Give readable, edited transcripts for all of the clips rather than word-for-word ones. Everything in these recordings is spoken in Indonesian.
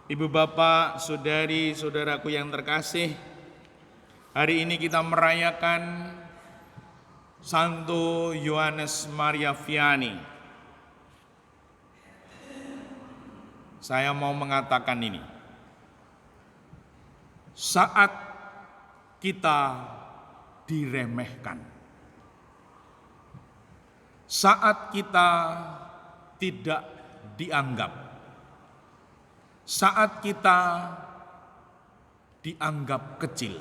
Ibu bapak, saudari, saudaraku yang terkasih, hari ini kita merayakan Santo Yohanes Maria Vianney. Saya mau mengatakan ini, saat kita diremehkan, saat kita tidak dianggap, saat kita dianggap kecil,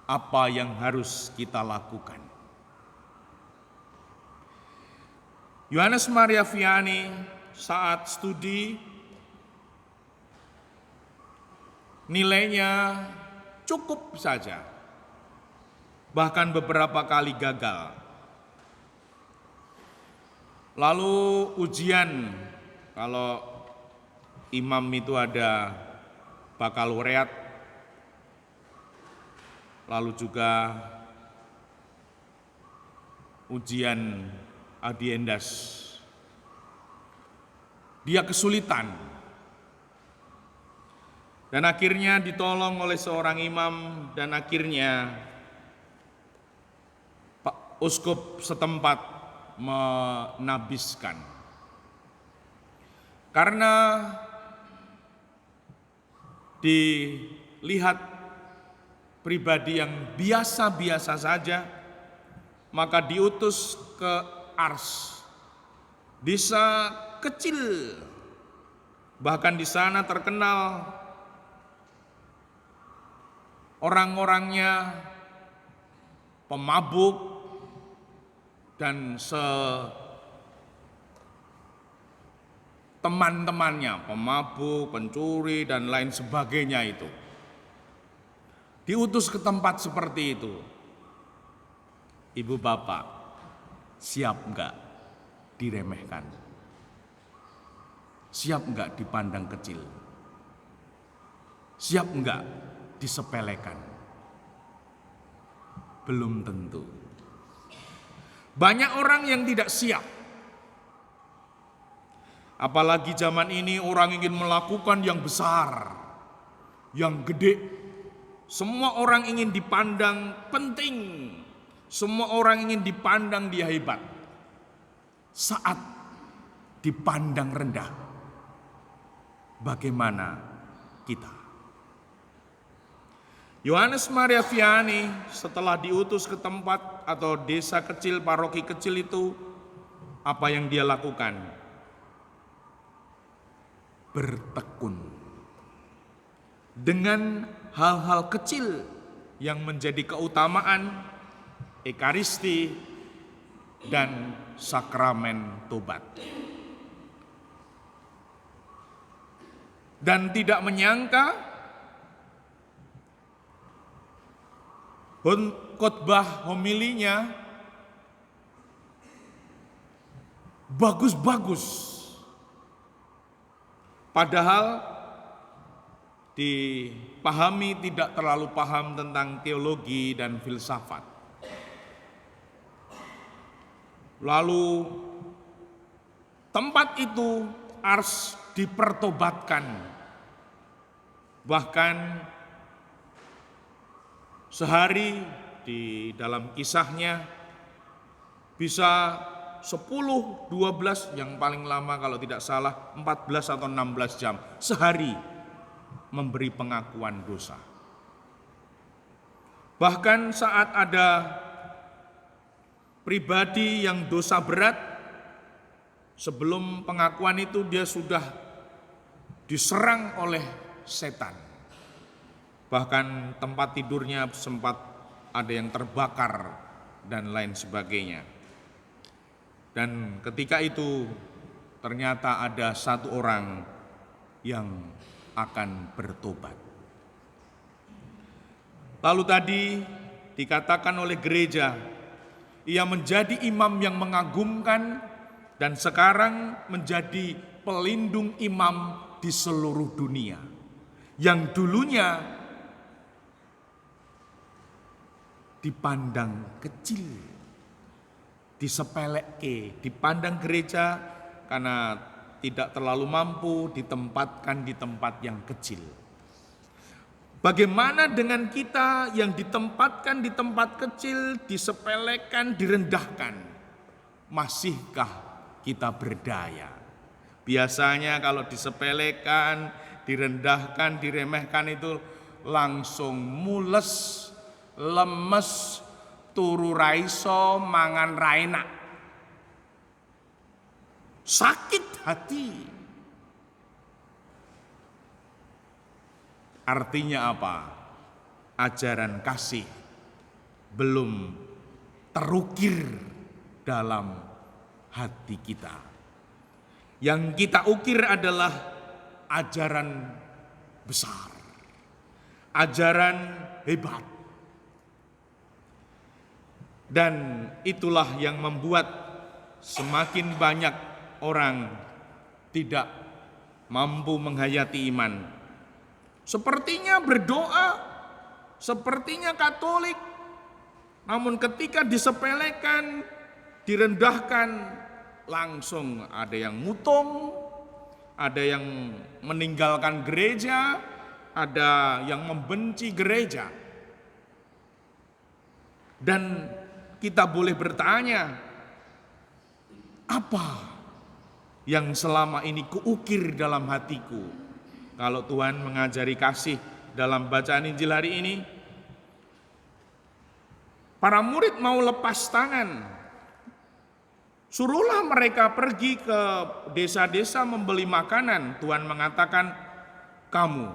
apa yang harus kita lakukan? Yohanes Maria Vianney saat studi nilainya cukup saja, bahkan beberapa kali gagal. Lalu ujian, kalau imam itu ada bakalaureat, lalu juga ujian adiendas. Dia kesulitan dan akhirnya ditolong oleh seorang imam, dan akhirnya Pak Uskup setempat menabiskan. Karena dilihat pribadi yang biasa-biasa saja, maka diutus ke Ars, desa kecil, bahkan di sana terkenal orang-orangnya pemabuk dan teman-temannya, pemabuk, pencuri, dan lain sebagainya itu. Diutus ke tempat seperti itu. Ibu bapak, siap enggak diremehkan? Siap enggak dipandang kecil? Siap enggak disepelekan? Belum tentu. Banyak orang yang tidak siap. Apalagi zaman ini orang ingin melakukan yang besar, yang gede. Semua orang ingin dipandang penting. Semua orang ingin dipandang dia hebat. Saat dipandang rendah, bagaimana kita? Yohanes Maria Vianney setelah diutus ke tempat atau desa kecil, paroki kecil itu, apa yang dia lakukan? Bertekun dengan hal-hal kecil yang menjadi keutamaan Ekaristi dan sakramen tobat. Dan tidak menyangka khotbah homilinya bagus-bagus. Padahal dipahami tidak terlalu paham tentang teologi dan filsafat. Lalu tempat itu Ars dipertobatkan. Bahkan sehari di dalam kisahnya bisa 10, 12, yang paling lama kalau tidak salah 14 atau 16 jam sehari memberi pengakuan dosa. Bahkan saat ada pribadi yang dosa berat, sebelum pengakuan itu dia sudah diserang oleh setan. Bahkan tempat tidurnya sempat ada yang terbakar dan lain sebagainya. Dan ketika itu ternyata ada satu orang yang akan bertobat. Lalu tadi dikatakan oleh gereja, ia menjadi imam yang mengagumkan dan sekarang menjadi pelindung imam di seluruh dunia. Yang dulunya dipandang kecil, disepelekke, dipandang gereja karena tidak terlalu mampu ditempatkan di tempat yang kecil. Bagaimana dengan kita yang ditempatkan di tempat kecil, disepelekan, direndahkan? Masihkah kita berdaya? Biasanya kalau disepelekan, direndahkan, diremehkan itu langsung mules, lemes, turu raiso, mangan raina. Sakit hati. Artinya apa? Ajaran kasih belum terukir dalam hati kita. Yang kita ukir adalah ajaran besar, ajaran hebat. Dan itulah yang membuat semakin banyak orang tidak mampu menghayati iman. Sepertinya berdoa, sepertinya Katolik, namun ketika disepelekan, direndahkan, langsung ada yang ngutung, ada yang meninggalkan gereja, ada yang membenci gereja. Dan kita boleh bertanya, apa yang selama ini kuukir dalam hatiku? Kalau Tuhan mengajari kasih dalam bacaan Injil hari ini, para murid mau lepas tangan. Suruhlah mereka pergi ke desa-desa membeli makanan. Tuhan mengatakan, kamu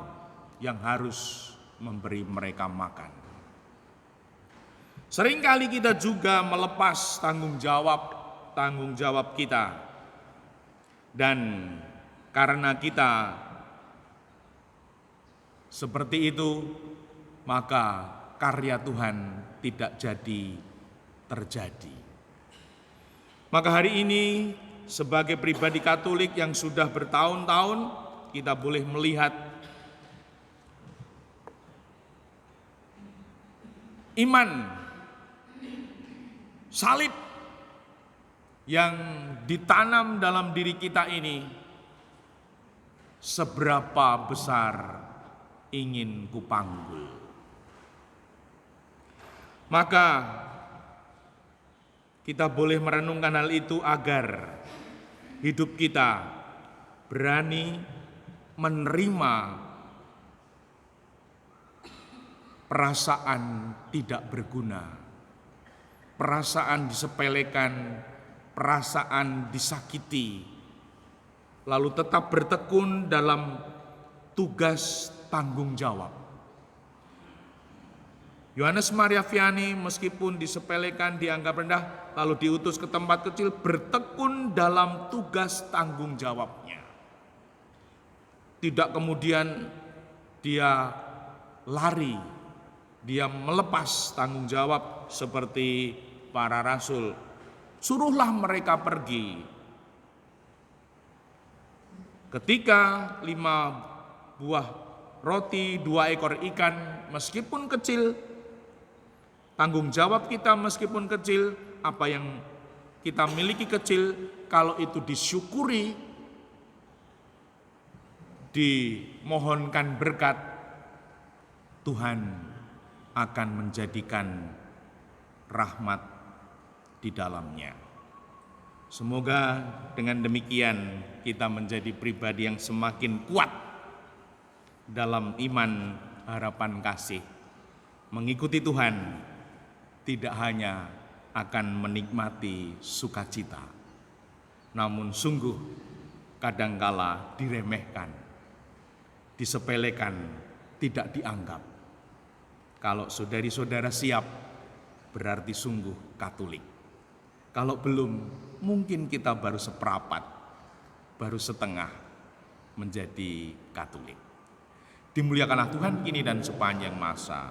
yang harus memberi mereka makan. Seringkali kita juga melepas tanggung jawab kita. Dan karena kita seperti itu, maka karya Tuhan tidak jadi terjadi. Maka hari ini sebagai pribadi Katolik yang sudah bertahun-tahun, kita boleh melihat iman salib yang ditanam dalam diri kita ini, seberapa besar ingin kupanggul. Maka kita boleh merenungkan hal itu agar hidup kita berani menerima perasaan tidak berguna, perasaan disepelekan, perasaan disakiti, lalu tetap bertekun dalam tugas tanggung jawab. Yohanes Maria Vianney meskipun disepelekan, dianggap rendah, lalu diutus ke tempat kecil, bertekun dalam tugas tanggung jawabnya. Tidak kemudian dia lari, dia melepas tanggung jawab seperti para rasul. Suruhlah mereka pergi. Ketika 5 buah roti, 2 ekor ikan, meskipun kecil, tanggung jawab kita meskipun kecil, apa yang kita miliki kecil, kalau itu disyukuri, dimohonkan berkat, Tuhan akan menjadikan rahmat di dalamnya. Semoga dengan demikian kita menjadi pribadi yang semakin kuat dalam iman, harapan, kasih, mengikuti Tuhan, tidak hanya akan menikmati sukacita, namun sungguh kadangkala diremehkan, disepelekan, tidak dianggap. Kalau saudari-saudara siap, berarti sungguh Katolik. Kalau belum, mungkin kita baru seperapat, baru setengah menjadi Katolik. Dimuliakanlah Tuhan kini dan sepanjang masa.